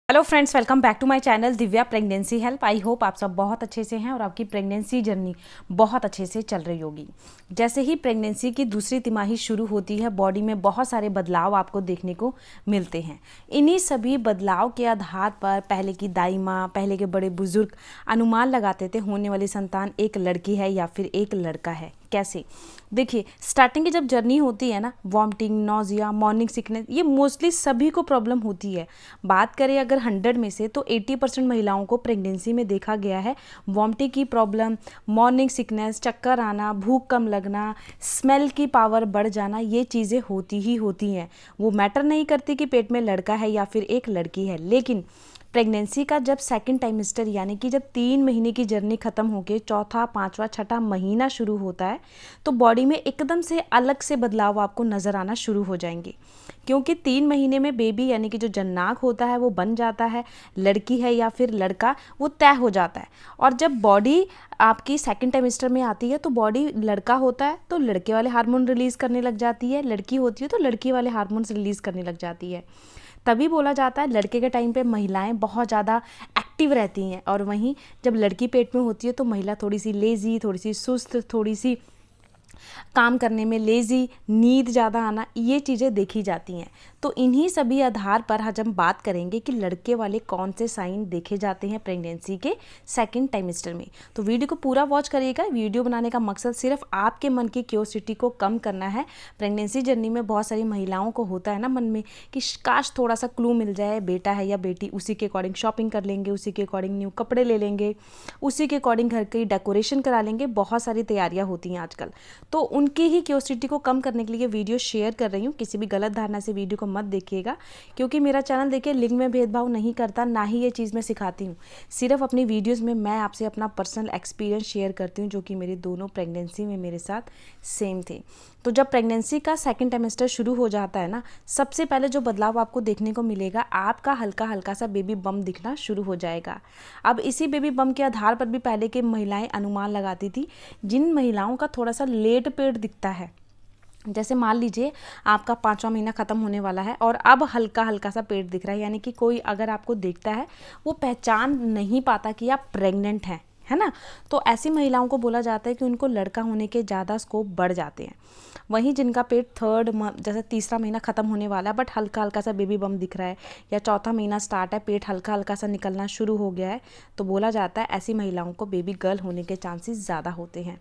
Hello friends, welcome back to my channel Divya pregnancy help. I hope आप सब बहुत अच्छे से हैं और आपकी प्रेगनेंसी जर्नी बहुत अच्छे से चल रही होगी। जैसे ही प्रेगनेंसी की दूसरी तिमाही शुरू होती है, बॉडी में बहुत सारे बदलाव आपको देखने को मिलते हैं। इन्हीं सभी बदलाव के आधार पर पहले की दाई माँ, पहले के बड़े बुजुर्ग अनुमान लगाते थे होने वाली संतान एक लड़की है या फिर एक लड़का है। कैसे? देखिए, स्टार्टिंग की जब जर्नी होती है ना, वॉमिटिंग, नोजिया, मॉर्निंग सिकनेस, ये मोस्टली सभी को प्रॉब्लम होती है। बात करें अगर 100 में से तो 80% महिलाओं को प्रेगनेंसी में देखा गया है वॉमिटिंग की प्रॉब्लम, मॉर्निंग सिकनेस, चक्कर आना, भूख कम लगना, स्मेल की पावर बढ़ जाना, ये चीज़ें होती ही होती हैं। वो मैटर नहीं करती कि पेट में लड़का है या फिर एक लड़की है। लेकिन प्रेगनेंसी का जब सेकंड टाइमेस्टर यानी कि जब 3 महीने की जर्नी खत्म होकर चौथा, पांचवा, छठा महीना शुरू होता है, तो बॉडी में एकदम से अलग से बदलाव आपको नज़र आना शुरू हो जाएंगे। क्योंकि 3 महीने में बेबी यानी कि जो जननांग होता है वो बन जाता है, लड़की है या फिर लड़का वो तय हो जाता है। और जब बॉडी आपकी सेकंड टाइमेस्टर में आती है तो बॉडी लड़का होता है तो लड़के वाले हार्मोन रिलीज़ करने लग जाती है, लड़की होती है तो लड़की वाले हार्मोन्स रिलीज़ करने लग जाती है। तभी बोला जाता है लड़के के टाइम पे महिलाएं बहुत ज़्यादा एक्टिव रहती हैं, और वहीं जब लड़की पेट में होती है तो महिला थोड़ी सी लेज़ी, थोड़ी सी सुस्त, थोड़ी सी काम करने में लेज़ी, नींद ज़्यादा आना, ये चीज़ें देखी जाती हैं। तो इन्हीं सभी आधार पर आज हम बात करेंगे कि लड़के वाले कौन से साइन देखे जाते हैं प्रेगनेंसी के सेकंड टाइमेस्टर में। तो वीडियो को पूरा वॉच करिएगा। वीडियो बनाने का मकसद सिर्फ आपके मन की क्यूरियोसिटी को कम करना है। प्रेगनेंसी जर्नी में बहुत सारी महिलाओं को होता है ना मन में कि काश थोड़ा सा क्लू मिल जाए, बेटा है या बेटी, उसी के अकॉर्डिंग शॉपिंग कर लेंगे, उसी के अकॉर्डिंग न्यू कपड़े ले लेंगे, उसी के अकॉर्डिंग घर की डेकोरेशन करा लेंगे। बहुत सारी तैयारियां होती हैं आजकल। तो उनकी ही क्यूरियोसिटी को कम करने के लिए वीडियो शेयर कर रही हूँ। किसी भी गलत धारणा से वीडियो को मत देखिएगा, क्योंकि मेरा चैनल देखिए लिंग में भेदभाव नहीं करता, ना ही ये चीज़ मैं सिखाती हूँ। सिर्फ अपनी वीडियोस में मैं आपसे अपना पर्सनल एक्सपीरियंस शेयर करती हूँ, जो कि मेरी दोनों प्रेगनेंसी में मेरे साथ सेम थे। तो जब प्रेगनेंसी का सेकंड टाइमेस्टर शुरू हो जाता है ना, सबसे पहले जो बदलाव आपको देखने को मिलेगा, आपका हल्का हल्का सा बेबी बम दिखना शुरू हो जाएगा। अब इसी बेबी बम के आधार पर भी पहले के महिलाएं अनुमान लगाती थी। जिन महिलाओं का थोड़ा सा लेट पेट दिखता है, जैसे मान लीजिए आपका 5वां महीना ख़त्म होने वाला है और अब हल्का हल्का सा पेट दिख रहा है, यानी कि कोई अगर आपको देखता है वो पहचान नहीं पाता कि आप प्रेग्नेंट हैं, है ना। तो ऐसी महिलाओं को बोला जाता है कि उनको लड़का होने के ज़्यादा स्कोप बढ़ जाते हैं। वहीं जिनका पेट जैसे तीसरा महीना ख़त्म होने वाला है बट हल्का हल्का सा बेबी बम दिख रहा है, या चौथा महीना स्टार्ट है, पेट हल्का हल्का सा निकलना शुरू हो गया है, तो बोला जाता है ऐसी महिलाओं को बेबी गर्ल होने के चांसेस ज़्यादा होते हैं।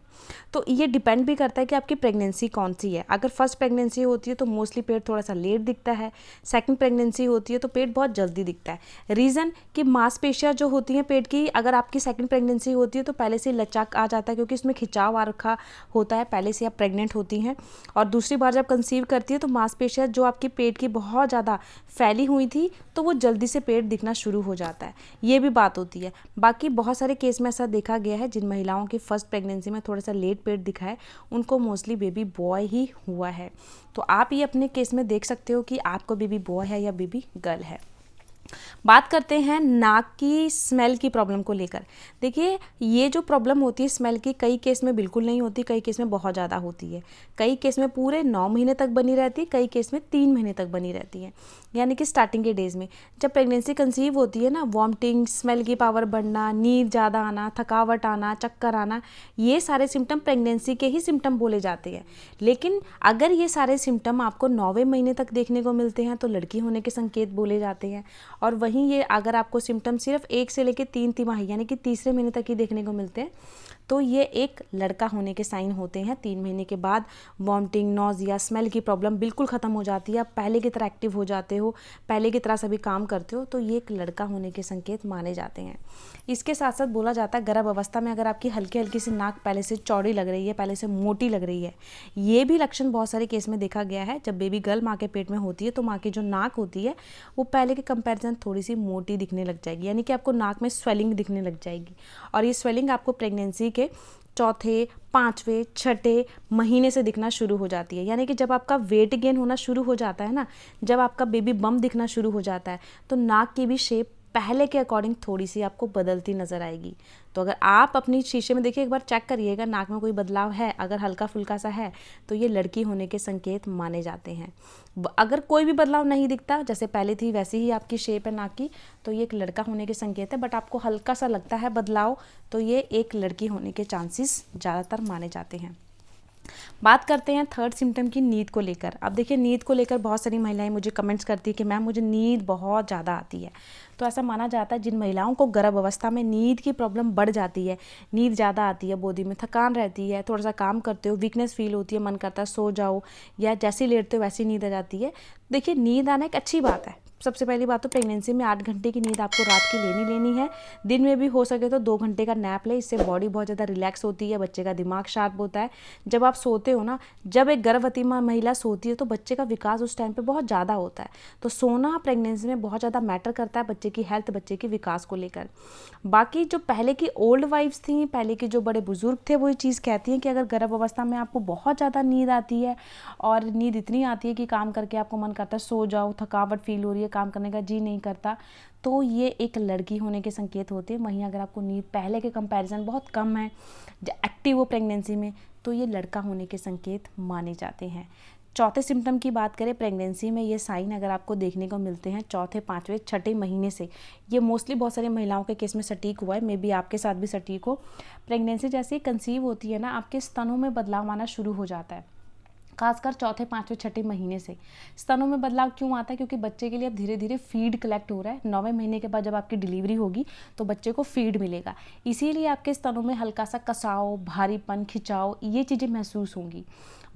तो ये डिपेंड भी करता है कि आपकी प्रेगनेंसी कौन सी है। अगर फर्स्ट प्रेगनेंसी होती है तो मोस्टली पेट थोड़ा सा लेट दिखता है, सेकंड प्रेगनेंसी होती है तो पेट बहुत जल्दी दिखता है। रीज़न कि मांसपेशियाँ जो होती हैं पेट की, अगर आपकी सेकंड प्रेगनेंसी होती है तो पहले से लचक आ जाता है, क्योंकि इसमें खिंचाव आ रखा होता है, पहले से आप प्रेग्नेंट होती हैं। और दूसरी बार जब कंसीव करती है तो मांसपेशियाँ जो आपकी पेट की बहुत ज़्यादा फैली हुई थी तो वो जल्दी से पेट दिखना शुरू हो जाता है। ये भी बात होती है। बाकी बहुत सारे केस में ऐसा देखा गया है, जिन महिलाओं की फर्स्ट प्रेगनेंसी में थोड़ा सा लेट पेट दिखा है उनको मोस्टली बेबी बॉय ही हुआ है। तो आप ये अपने केस में देख सकते हो कि आपको बेबी बॉय है या बेबी गर्ल है। बात करते हैं नाक की स्मेल की प्रॉब्लम को लेकर। देखिए, ये जो प्रॉब्लम होती है स्मेल की, कई केस में बिल्कुल नहीं होती, कई केस में बहुत ज़्यादा होती है, कई केस में पूरे 9 महीने तक बनी रहती है, कई केस में 3 महीने तक बनी रहती है। यानी कि स्टार्टिंग के डेज में जब प्रेगनेंसी कंसीव होती है ना, वॉमिटिंग, स्मेल की पावर बढ़ना, नींद ज़्यादा आना, थकावट आना, चक्कर आना, ये सारे सिम्टम प्रेगनेंसी के ही सिम्टम बोले जाते हैं। लेकिन अगर ये सारे सिम्टम आपको 9वें महीने तक देखने को मिलते हैं तो लड़की होने के संकेत बोले जाते हैं। और वहीं ये अगर आपको सिम्टम सिर्फ 1 से लेकर 3 तिमाही यानी कि तीसरे महीने तक ही देखने को मिलते हैं तो ये एक लड़का होने के साइन होते हैं। 3 महीने के बाद वॉमिटिंग, नोजिया, स्मेल की प्रॉब्लम बिल्कुल ख़त्म हो जाती है, आप पहले की तरह एक्टिव हो जाते हो, पहले की तरह सभी काम करते हो, तो ये एक लड़का होने के संकेत माने जाते हैं। इसके साथ साथ बोला जाता है गर्भ अवस्था में अगर आपकी हल्की हल्की सी नाक पहले से चौड़ी लग रही है, पहले से मोटी लग रही है, ये भी लक्षण बहुत सारे केस में देखा गया है। जब बेबी गर्ल माँ के पेट में होती है तो माँ की जो नाक होती है वो पहले के कंपैरिजन थोड़ी सी मोटी दिखने लग जाएगी, यानी कि आपको नाक में स्वेलिंग दिखने लग जाएगी। और ये स्वेलिंग आपको प्रेगनेंसी के चौथे, 5वें, 6ठे महीने से दिखना शुरू हो जाती है। यानी कि जब आपका वेट गेन होना शुरू हो जाता है ना, जब आपका बेबी बम दिखना शुरू हो जाता है तो नाक की भी शेप पहले के अकॉर्डिंग थोड़ी सी आपको बदलती नज़र आएगी। तो अगर आप अपनी शीशे में देखिए, एक बार चेक करिएगा नाक में कोई बदलाव है, अगर हल्का फुल्का सा है तो ये लड़की होने के संकेत माने जाते हैं। अगर कोई भी बदलाव नहीं दिखता, जैसे पहले थी वैसी ही आपकी शेप है नाक की, तो ये एक लड़का होने के संकेत है। बट आपको हल्का सा लगता है बदलाव, तो ये एक लड़की होने के चांसेस ज़्यादातर माने जाते हैं। बात करते हैं थर्ड सिम्टम की, नींद को लेकर। अब देखिए, नींद को लेकर बहुत सारी महिलाएं मुझे कमेंट्स करती है कि मैम मुझे नींद बहुत ज़्यादा आती है। तो ऐसा माना जाता है जिन महिलाओं को गर्भ अवस्था में नींद की प्रॉब्लम बढ़ जाती है, नींद ज़्यादा आती है, बॉडी में थकान रहती है, थोड़ा सा काम करते हो वीकनेस फील होती है, मन करता है सो जाओ, या जैसे लेटते हो वैसी नींद आ जाती है। देखिए, नींद आना एक अच्छी बात है। सबसे पहली बात तो प्रेगनेंसी में 8 घंटे की नींद आपको रात की लेनी है। दिन में भी हो सके तो 2 घंटे का नैप ले, इससे बॉडी बहुत ज़्यादा रिलैक्स होती है, बच्चे का दिमाग शार्प होता है। जब आप सोते हो ना, जब एक गर्भवती महिला सोती है तो बच्चे का विकास उस टाइम पे बहुत ज़्यादा होता है। तो सोना प्रेगनेंसी में बहुत ज़्यादा मैटर करता है बच्चे की हेल्थ, बच्चे के विकास को लेकर। बाकी जो पहले की ओल्ड वाइफ्स थी, पहले के जो बड़े बुजुर्ग थे, वही चीज़ कहती हैं कि अगर गर्भ अवस्था में आपको बहुत ज़्यादा नींद आती है और नींद इतनी आती है कि काम करके आपको मन करता है सो जाओ, थकावट फील हो रही है, काम करने का जी नहीं करता, तो ये एक लड़की होने के संकेत होते हैं। वहीं अगर आपको नींद पहले के कंपैरिजन बहुत कम है, एक्टिव हो प्रेगनेंसी में, तो ये लड़का होने के संकेत माने जाते हैं। चौथे सिम्टम की बात करें, प्रेगनेंसी में ये साइन अगर आपको देखने को मिलते हैं चौथे, पाँचवें, छठे महीने से, ये मोस्टली बहुत सारी महिलाओं के केस में सटीक हुआ है, मे बी आपके साथ भी सटीक हो। प्रेगनेंसी जैसे ही कंसीव होती है ना, आपके स्तनों में बदलाव आना शुरू हो जाता है, खासकर चौथे, पाँचवें, छठे महीने से। स्तनों में बदलाव क्यों आता है? क्योंकि बच्चे के लिए अब धीरे धीरे फीड कलेक्ट हो रहा है। 9वें महीने के बाद जब आपकी डिलीवरी होगी तो बच्चे को फीड मिलेगा, इसीलिए आपके स्तनों में हल्का सा कसाव, भारीपन, खिंचाव, ये चीज़ें महसूस होंगी।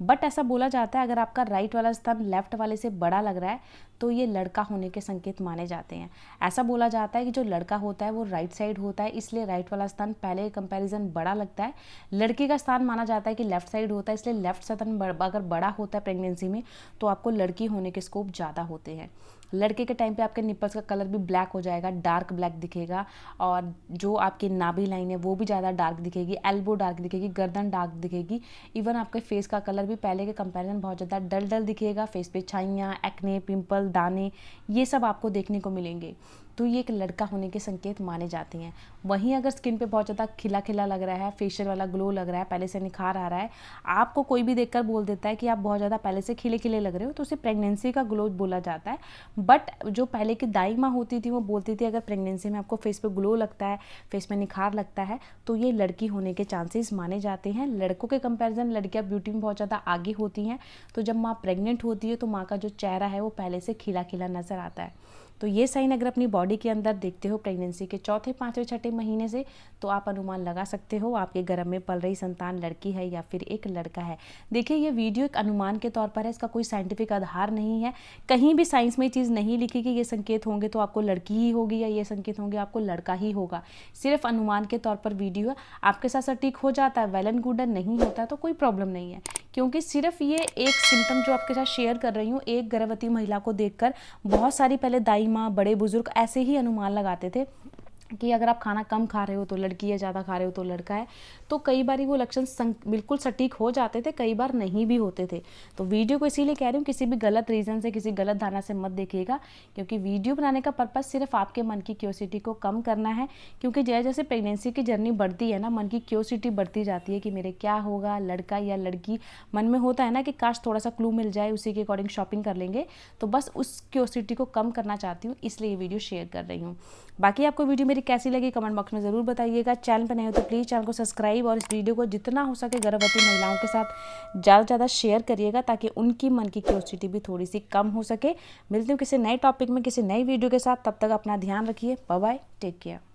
बट ऐसा बोला जाता है अगर आपका राइट वाला स्तन लेफ्ट वाले से बड़ा लग रहा है तो ये लड़का होने के संकेत माने जाते हैं। ऐसा बोला जाता है कि जो लड़का होता है वो राइट साइड होता है, इसलिए राइट वाला स्तन पहले कंपैरिजन बड़ा लगता है। लड़की का स्थान माना जाता है कि लेफ्ट साइड होता है, इसलिए लेफ्ट स्तन अगर बड़ा होता है प्रेगनेंसी में तो आपको लड़की होने के स्कोप ज़्यादा होते हैं। लड़के के टाइम पे आपके निपल्स का कलर भी ब्लैक हो जाएगा, डार्क ब्लैक दिखेगा, और जो आपकी नाभि लाइन है वो भी ज़्यादा डार्क दिखेगी, एल्बो डार्क दिखेगी, गर्दन डार्क दिखेगी। इवन आपके फेस का कलर भी पहले के कंपैरिजन बहुत ज़्यादा डल डल दिखेगा। फेस पे छाइयाँ, एक्ने, पिंपल, दाने, ये सब आपको देखने को मिलेंगे। तो ये एक लड़का होने के संकेत माने जाते हैं। वहीं अगर स्किन पे बहुत ज़्यादा खिला खिला लग रहा है, फेशियल वाला ग्लो लग रहा है, पहले से निखार आ रहा है, आपको कोई भी देखकर बोल देता है कि आप बहुत ज़्यादा पहले से खिले खिले लग रहे हो, तो उसे प्रेगनेंसी का ग्लो बोला जाता है। बट जो पहले की दाई माँ होती थी वो बोलती थी अगर प्रेगनेंसी में आपको फेस पे ग्लो लगता है, फेस में निखार लगता है, तो ये लड़की होने के चांसेस माने जाते हैं। लड़कों के कंपैरिजन लड़कियाँ ब्यूटी में बहुत ज़्यादा आगे होती हैं, तो जब माँ प्रेग्नेंट होती है तो माँ का जो चेहरा है वो पहले से खिला खिला नज़र आता है। तो ये साइन अगर अपनी बॉडी के अंदर देखते हो प्रेगनेंसी के चौथे, पाँचवें, छठे महीने से, तो आप अनुमान लगा सकते हो आपके गर्भ में पल रही संतान लड़की है या फिर एक लड़का है। देखिए, ये वीडियो एक अनुमान के तौर पर है, इसका कोई साइंटिफिक आधार नहीं है। कहीं भी साइंस में चीज़ नहीं लिखी कि ये संकेत होंगे तो आपको लड़की ही होगी या ये संकेत होंगे आपको लड़का ही होगा। सिर्फ अनुमान के तौर पर वीडियो है। आपके साथ सटीक हो जाता है, वेल एंड गुड है, नहीं होता है तो कोई प्रॉब्लम नहीं है, क्योंकि सिर्फ ये एक सिम्टम जो आपके साथ शेयर कर रही हूँ, एक गर्भवती महिला को देखकर बहुत सारी पहले दाई माँ, बड़े बुजुर्ग ऐसे ही अनुमान लगाते थे कि अगर आप खाना कम खा रहे हो तो लड़की है, ज़्यादा खा रहे हो तो लड़का है। तो कई बार वो लक्षण बिल्कुल सटीक हो जाते थे, कई बार नहीं भी होते थे। तो वीडियो को इसीलिए कह रही हूँ, किसी भी गलत रीज़न से, किसी गलत धारणा से मत देखिएगा, क्योंकि वीडियो बनाने का पर्पज़ सिर्फ आपके मन की क्यूरियोसिटी को कम करना है। क्योंकि जैसे जैसे प्रेगनेंसी की जर्नी बढ़ती है ना, मन की क्यूरियोसिटी बढ़ती जाती है कि मेरे क्या होगा, लड़का या लड़की। मन में होता है ना कि काश थोड़ा सा क्लू मिल जाए, उसी के अकॉर्डिंग शॉपिंग कर लेंगे। तो बस उस क्यूरियोसिटी को कम करना चाहती हूँ, इसलिए ये वीडियो शेयर कर रही हूँ। बाकी आपको वीडियो मेरी कैसी लगी कमेंट बॉक्स में ज़रूर बताइएगा। चैनल पर नए हो तो प्लीज़ चैनल को सब्सक्राइब और इस वीडियो को जितना हो सके गर्भवती महिलाओं के साथ ज़्यादा से ज़्यादा शेयर करिएगा, ताकि उनकी मन की क्यूरियोसिटी भी थोड़ी सी कम हो सके। मिलती हूँ किसी नए टॉपिक में, किसी नई वीडियो के साथ। तब तक अपना ध्यान रखिए। Bye bye, take care.